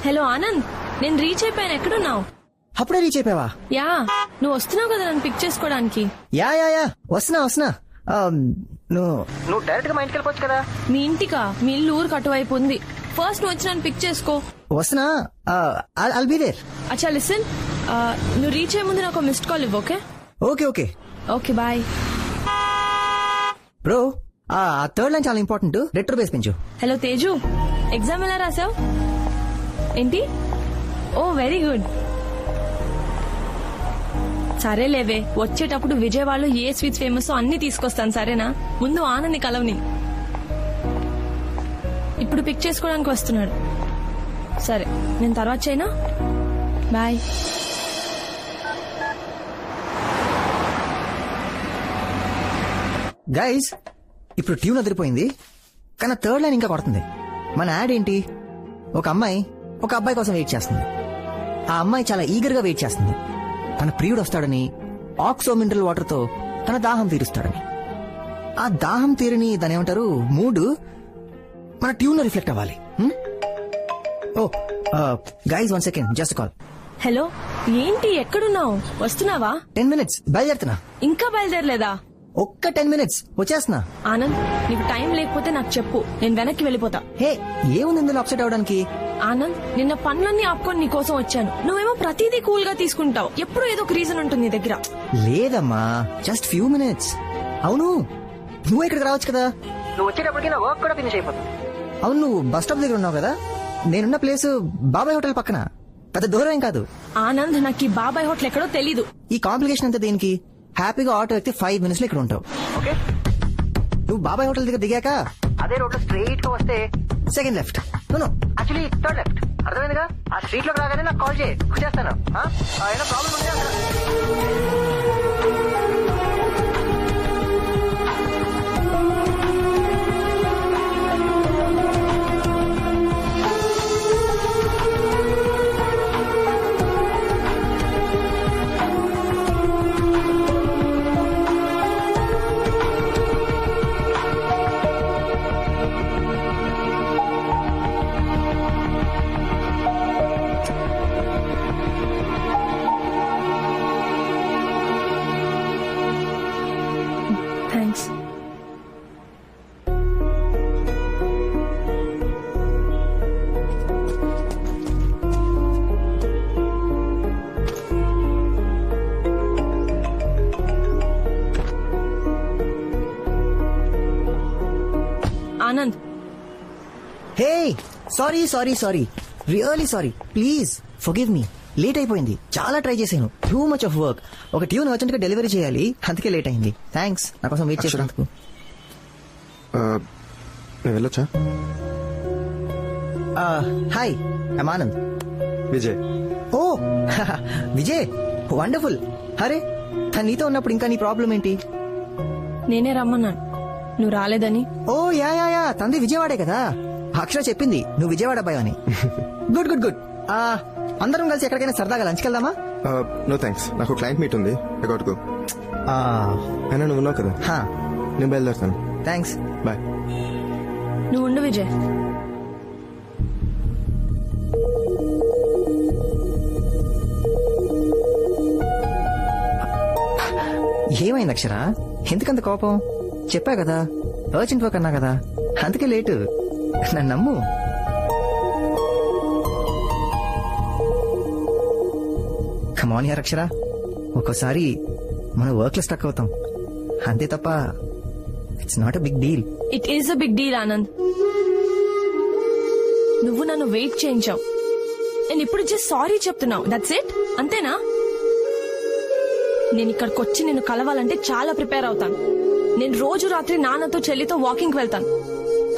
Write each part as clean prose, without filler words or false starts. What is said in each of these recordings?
Hello Anand, నేను reach అయిపోయాను. ఎక్కడున్నావు? అప్పుడే రీచ్ అయిపోయావా? యా, నువ్వు వస్తున్నావు కదా నన్ను పిక్ చేసుకోవడానికి. యా వస్తున్నా. నువ్వు డైరెక్ట్ గా మా ఇంటికి వెళ్ళిపోవచ్చు కదా. మీ ఇంటికా? మీ ఇల్లు ఊరికి అటువైపు ఉంది. ఫస్ట్ నువ్వు వచ్చి నన్ను పిక్ చేసుకో. వస్తున్నా. I'll be there. అచ్చా లిసన్, నువ్వు రీచ్ అయ్యే ముందు నాకు మిస్డ్ కాల్ ఇవ్వు. Okay okay okay bye. Bro, ఆ థర్డ్ లైన్ చాలా ఇంపార్టెంట్. రెట్రో బేస్ పెంచు. హలో తేజు, ఎగ్జామ్ ఎలా రాసావు? ఏంటి? Oh very good. సరే లేవే, వచ్చేటప్పుడు విజయవాడలో ఏ స్వీట్స్ ఫేమస్ అన్ని తీసుకొస్తాను, సరేనా? ముందు ఆనంద్ని కలవని. ఇప్పుడు పిక్ చేసుకోవడానికి వస్తున్నాడు. సరే, నేను తర్వాత చేయనా? బాయ్. గైస్, ఇప్పుడు ట్యూన్ అదిరిపోయింది, కానీ థర్డ్ లైన్ ఇంకా కొడుతుంది. మన యాడ్ ఏంటి? ఒక అమ్మాయి ఒక అబ్బాయి కోసం వెయిట్ చేస్తుంది. ఆ అమ్మాయి చాలా ఈగర్ గా వెయిట్ చేస్తుంది. తన ప్రియుడు వస్తాడని, ఆక్సో మినరల్ వాటర్ తో తన దాహం తీరుస్తాడని. ఆ దాహం తీరని దాని ఏమంటారు, మూడ్ మన ట్యూన్ లో రిఫ్లెక్ట్ అవ్వాలి. Oh guys, 1 second, just call. Hello, ఏంటి ఎక్కడున్నావు? వస్తున్నావా? 10 minutes బయలుదేరుతున్నా. ఇంకా బయలుదేరలేదా? ఒక్క 10 minutes వచ్చేస్తున్నా. ఆనంద్, నీకు టైం లేకపోతే నాకు చెప్పు, నేను వెనక్కి వెళ్ళిపోతా. హే, ఏముంది ఇందులో అప్సెట్ అవడానికి? ఆనంద్, నిన్న పనులన్నీ ఆపుకొని నీ కోసం వచ్చాను. నువ్వేమో ప్రతిదీ కూల్ గా తీసుకుంటావు. ఎప్పుడు ఏదో ఒక రీజన్ ఉంటుంది నీ దగ్గర. లేదమ్మా, జస్ట్ ఫ్యూ మినిట్స్. అవును, నువ్వు ఇక్కడికి రావచ్చు కదా. నువ్వు వచ్చేటప్పటికి నా వర్క్ కూడా ఫినిష్ అయిపోతుంది. అవును, నువ్వు బస్ స్టాప్ దగ్గర ఉన్నావు కదా. నేనున్న ప్లేస్ బాబాయ్ హోటల్ పక్కన, పెద్ద దూరం ఏం కాదు. ఆనంద్, నాకు ఈ బాబాయ్ హోటల్ ఎక్కడో తెలీదు. ఈ కాంప్లికేషన్ అంతా దేనికి? హ్యాపీగా ఆటో ఎక్కితే 5 minutes లో ఇక్కడ ఉంటావు. ఓకే, నువ్వు బాబాయ్ హోటల్ దగ్గర దిగాక అదే రోడ్ లో స్ట్రైట్ గా వస్తే second left. Actually third left. అర్థమైందిగా? ఆ స్ట్రీట్ లోకి రాగానే నాకు కాల్ చేయి, వచ్చేస్తాను. ఏదో ప్రాబ్లం ఉంటే thanks. Anand, hey, sorry, really sorry. Please forgive me. Late అయిపోయింది, చాలా ట్రై చేశాను. Too much of work. ఒక ట్యూన్ అర్జెంట్ గా డెలివరీ చేయాలి, అందుకే లేట్ అయింది. థ్యాంక్స్ నా కోసం వెయిట్ చేసినందుకు. నేను వెళ్ళొచ్చా? Hi, I'm Anand. Vijay. Oh Vijay, wonderful. అరే, తను నీతో ఉన్నప్పుడు ఇంకా నీ ప్రాబ్లం ఏంటి? నేనే రమ్మన్నాను, నువ్వు రాలేదని. ఓ యా తంది విజయవాడే కదా. అక్షర చెప్పింది నువ్వు విజయవాడ అబ్బాయి అని. గుడ్. అందరం కలిసి ఎక్కడికైనా సరదాగా లంచ్కి వెళ్దామా? నో థ్యాంక్స్, నాకు క్లయింట్ మీట్ ఉంది. అయినా నువ్వు ఉన్నావు కదా, నేను బయలుదేరుతాను. Thanks, bye. నువ్వు ఉండు విజయ్. ఏమైంది అక్షర? ఎందుకంత కోపం? చెప్పా కదా, అర్జెంట్ వర్క్ అన్నా కదా, అందుకే లేటు. నన్ను నమ్ము. కమాన్ యార్ అక్షర, ఒక్కోసారి మన వర్క్ లో స్టక్ అవుతాం, అంతే తప్ప it's not a big deal. It is a big deal Anand. నువ్వు నన్ను వెయిట్ చేయించావు, నేను ఇప్పుడు జస్ట్ సారీ చెప్తున్నావు. దట్స్ ఇట్, అంతేనా? నేను ఇక్కడికి వచ్చి నిన్ను కలవాలంటే చాలా ప్రిపేర్ అవుతాను. నేను రోజు రాత్రి నాన్నతో చెల్లితో వాకింగ్ వెళ్తాను,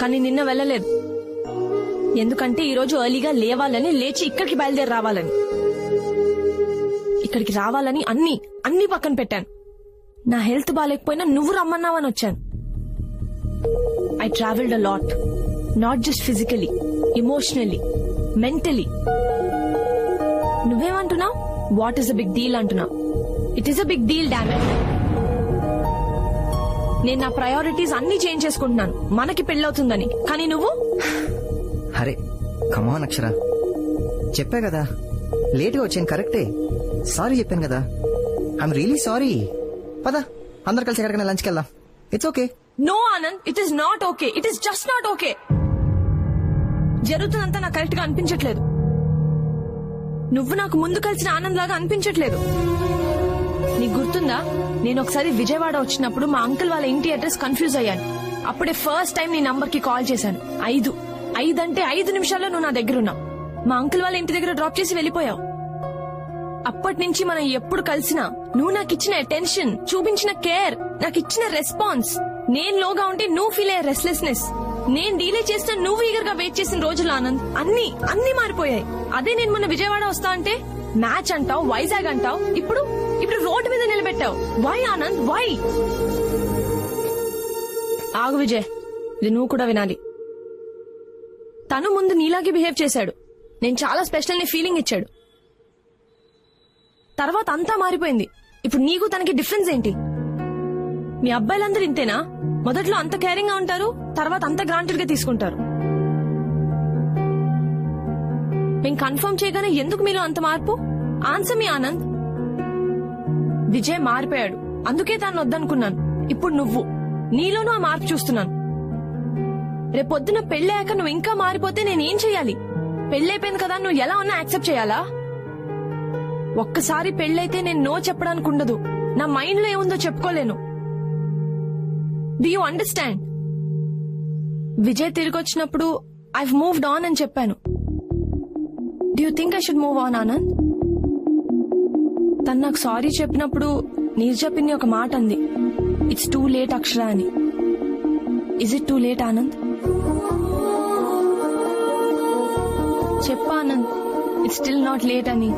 కానీ నిన్న వెళ్ళలేదు. ఎందుకంటే ఈ రోజు ఎర్లీగా లేవాలని, లేచి ఇక్కడికి బయలుదేరి రావాలని. ఇక్కడికి రావాలని అన్ని పక్కన పెట్టాను. నా హెల్త్ బాగాలేకపోయినా నువ్వు రమ్మన్నావని వచ్చాను. I travelled a lot, not just physically, emotionally, mentally. నువ్వేమంటున్నావు? What is a big deal అంటున్నావు. It is a big deal, damn it. నేను నా ప్రయారిటీస్ అన్ని చేంజ్ చేసుకుంటున్నాను మనకి పెళ్ళవుతుందని, కానీ నువ్వు. అరే కమాన్ అక్షర, చెప్పా కదా లేట్గా వచ్చాను కరెక్టే. సారీ చెప్పాను కదా. I'm really sorry. పద అందరు కలిసి ఎక్కడికైనా లంచ్కి వెళ్దాం. It's okay. No Anand, it is not okay. It is just not okay. జరుగుతుందంతా నాకు కరెక్ట్ గా అనిపించట్లేదు. నువ్వు నాకు ముందు కలిసిన ఆనంద్ లాగా అనిపించట్లేదు. నీకు గుర్తుందా, నేను ఒకసారి విజయవాడ వచ్చినప్పుడు మా అంకుల్ వాళ్ళ ఇంటి అడ్రస్ కన్ఫ్యూజ్ అయ్యాను. అప్పుడే ఫస్ట్ టైం నీ నంబర్ కి కాల్ చేశాను. 5 అంటే 5 నిమిషాల్లో నువ్వు నా దగ్గర ఉన్నావు. మా అంకుల్ వాళ్ళ ఇంటి దగ్గర డ్రాప్ చేసి వెళ్ళిపోయావు. అప్పటి నుంచి మనం ఎప్పుడు కలిసినా నువ్వు నాకు ఇచ్చిన అటెన్షన్, చూపించిన కేర్, నాకు ఇచ్చిన రెస్పాన్స్, నేను లోగా ఉంటే నువ్వు ఫీల్ అయ్యే రెస్ట్లెస్నెస్, నేను డీలే చేస్తే నువ్వు ఈగర్ గా వెయిట్ చేసిన రోజులు ఆనంద్ అన్ని మారిపోయాయి. అదే నేను మొన్న విజయవాడ వస్తా అంటే మ్యాచ్ అంటావు, వైజాగ్ అంటావు, ఇప్పుడు రోడ్డు మీద నిలబెట్టావు. Why Anand, why? ఆగు విజయ్, ఇది నువ్వు కూడా వినాలి. తను ముందు నీలాగే బిహేవ్ చేశాడు. నేను చాలా స్పెషల్ ని ఫీలింగ్ ఇచ్చాడు. తర్వాత అంతా మారిపోయింది. ఇప్పుడు నీకు తనకి డిఫరెన్స్ ఏంటి? మీ అబ్బాయిలందరూ ఇంతేనా? మొదట్లో అంత కేరింగ్ గా ఉంటారు, తర్వాత అంత గ్రాంటెడ్ గా తీసుకుంటారు. మేము కన్ఫర్మ్ చేయగానే ఎందుకు మీలో అంత మార్పు? ఆన్సర్ మీ ఆనంద్. విజయ్ మారిపోయాడు, అందుకే తాను వద్దనుకున్నాను. ఇప్పుడు నువ్వు నీలోనూ ఆ మార్పు చూస్తున్నాను. రేపొద్దున పెళ్ళయ్యాక నువ్వు ఇంకా మారిపోతే నేనేం చెయ్యాలి? పెళ్ళైపోయింది కదా, నువ్వు ఎలా ఉన్నా యాక్సెప్ట్ చేయాలా? ఒక్కసారి పెళ్ళైతే నేను నో చెప్పడానికి ఉండదు. నా మైండ్ లో ఏముందో చెప్పుకోలేను. Do you understand? విజయ్ తిరిగి వచ్చినప్పుడు ఐవ్ మూవ్డ్ ఆన్ అని చెప్పాను. Do you think I should move on Anand? తను నాకు సారీ చెప్పినప్పుడు నీర్జా పిన్ని ఒక మాట అంది, ఇట్స్ టూ లేట్ అక్షర అని. Is it too late Anand? చెప్పా Anand, it's still not late అని.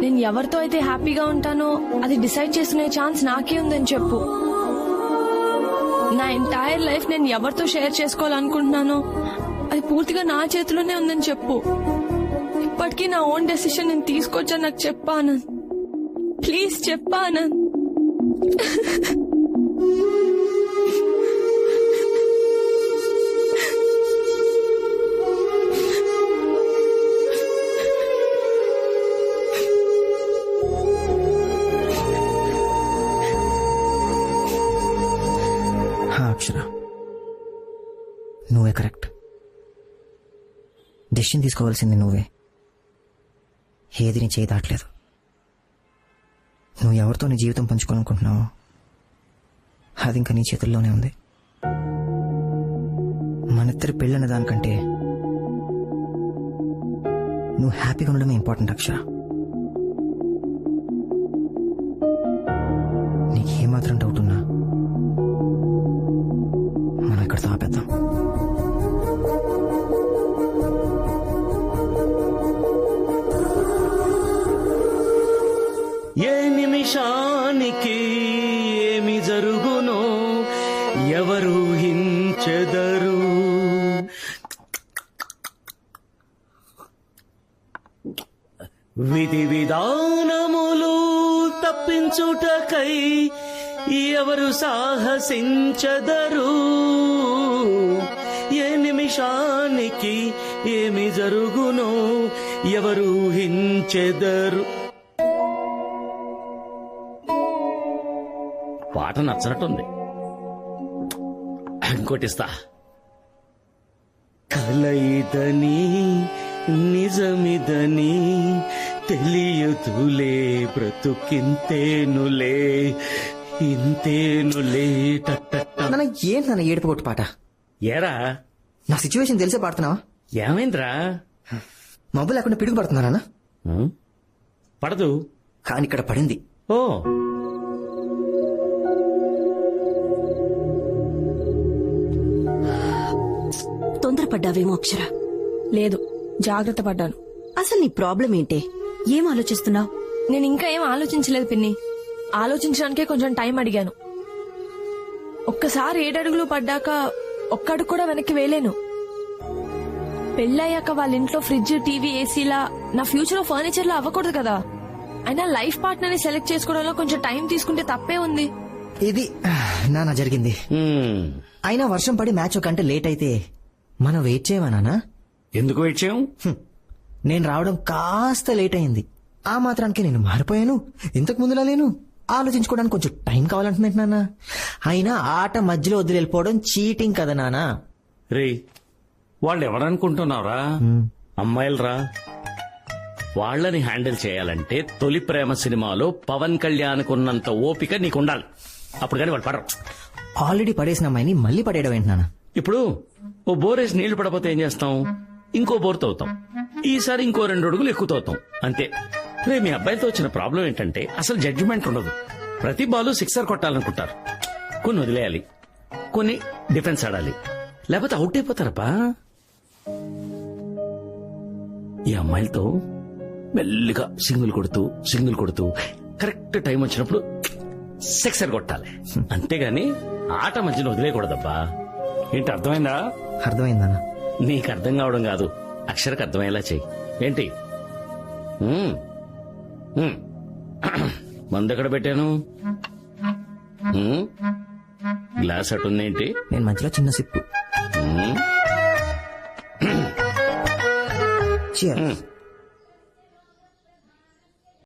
నేను ఎవరితో అయితే హ్యాపీగా ఉంటానో అది డిసైడ్ చేసుకునే ఛాన్స్ నాకే ఉందని చెప్పు. నా ఎంటైర్ లైఫ్ నేను ఎవరితో షేర్ చేసుకోవాలనుకుంటున్నానో అది పూర్తిగా నా చేతిలోనే ఉందని చెప్పు. ఇప్పటికీ నా ఓన్ డెసిషన్ నేను తీసుకొచ్చా నాకు చెప్పాను. ప్లీజ్ చెప్పాను. అక్షర, నువ్వే కరెక్ట్. డెసిషన్ తీసుకోవాల్సింది నువ్వే. ఏది నీ చేయి దాటలేదు. నువ్వు ఎవరితో నీ జీవితం పంచుకోవాలనుకుంటున్నావో అది ఇంకా నీ చేతుల్లోనే ఉంది. మనిద్దరి పెళ్ళన్న దానికంటే నువ్వు హ్యాపీగా ఉండడమే ఇంపార్టెంట్ అక్షర. నీకేమాత్రం డౌట్ ఉన్నా మనం ఇక్కడితో ఆపేద్దాం. ఏ నిమిషానికి ఏమి జరుగునో ఎవరు హించెదరు. విధి విధానములు తప్పించుటకై ఎవరు సాహసించదరు. ఏ నిమిషానికి ఏమి జరుగునో ఎవరు హించెదరు. పాట నచ్చనట్టుంది, ఇంకోటిస్తా. కలయిదని నిజమిదని తెలియదులే బ్రతుకింతేనులే ఇంతేనులే. నాన్న ఏంటి నాన్న ఏడుపు కొట్టు పాట? ఏరా నా సిచ్యువేషన్ తెలిసే పాడుతున్నావా? ఏమైందిరా? మబ్బు లేకుండా పిడుగు పడుతున్నానా? పడదు, కానీ ఇక్కడ పడింది. ఓ తొందరపడ్డావేమో అక్షర. లేదు, జాగ్రత్త పడ్డాను. అసలు నీ ప్రాబ్లం ఏంటే? ఏం ఆలోచిస్తున్నావు? నేను ఇంకా ఏం ఆలోచించలేదు పిన్ని. ఆలోచించడానికే కొంచెం టైం అడిగాను. ఒక్కసారి 7 అడుగులు పడ్డాక ఒక్క అడుగు కూడా వెనక్కి వేయలేను. పెళ్ళయ్యాక వాళ్ళ ఇంట్లో ఫ్రిడ్జ్, టీవీ, ఏసీలా నా ఫ్యూచర్ లో ఫర్నిచర్ లా అవ్వకూడదు కదా. అయినా లైఫ్ పార్ట్నర్ ని సెలెక్ట్ చేసుకోవడంలో కొంచెం టైం తీసుకుంటే తప్పే ఉంది. ఇది నాన్న జరిగింది. అయినా వర్షం పడి మ్యాచ్ ఒక గంట లేట్ అయితే మనం వెయిట్ చేయమా నాన్న? ఎందుకు వెయిట్ చేయం? నేను రావడం కాస్త లేట్ అయింది. ఆ మాత్రానికి నేను మారిపోయాను. ఇంతకు ముందులా లేను. ఆలోచించుకోవడానికి కొంచెం టైం కావాలంటున్నట్టు నాన్న. అయినా ఆట మధ్యలో వదిలి వెళ్ళిపోవడం చీటింగ్ కదా నాన్న. రే వాళ్ళు ఎవరనుకుంటున్నావురా? అమ్మాయిలరా. వాళ్ళని హ్యాండిల్ చేయాలంటే తొలి ప్రేమ సినిమాలో పవన్ కళ్యాణ్ ఉన్నంత ఓపిక నీకుండాలి. అప్పుడు కానీ వాళ్ళు పడరు. ఆల్రెడీ పడేసిన అమ్మాయిని మళ్ళీ పడేయడం ఏంటి నాన్న? ఇప్పుడు ఓ బోరేసి నీళ్లు పడపోతే ఏం చేస్తాం? ఇంకో బోర్ తవ్వుతాం. ఈసారి ఇంకో 2 అడుగులు ఎక్కువ తవ్వుతాం. అంతే. రే మీ అబ్బాయితో వచ్చిన ప్రాబ్లం ఏంటంటే అసలు జడ్జిమెంట్ ఉండదు. ప్రతి బాలు సిక్సర్ కొట్టాలనుకుంటారు. కొన్ని వదిలేయాలి, కొన్ని డిఫెన్స్ ఆడాలి, లేకపోతే అవుట్ అయిపోతారబ్బా. ఈ అమ్మాయిలతో మెల్లిగా సింగిల్ కొడుతూ కరెక్ట్ టైం వచ్చినప్పుడు సిక్సర్ కొట్టాలి. అంతేగాని ఆట మధ్యలో వదిలేయకూడదబ్బా. ఏంటి అర్థమైందా? అర్థమైందన్న. నీకు అర్థం కావడం కాదు, అక్షరకు అర్థమయ్యేలా చెయ్యి. ఏంటి? మందు ఎక్కడ పెట్టాను? గ్లాస్ అటుందేంటి? నేను మధ్యలో చిన్న సిప్పు. ఉమ్, Cheers.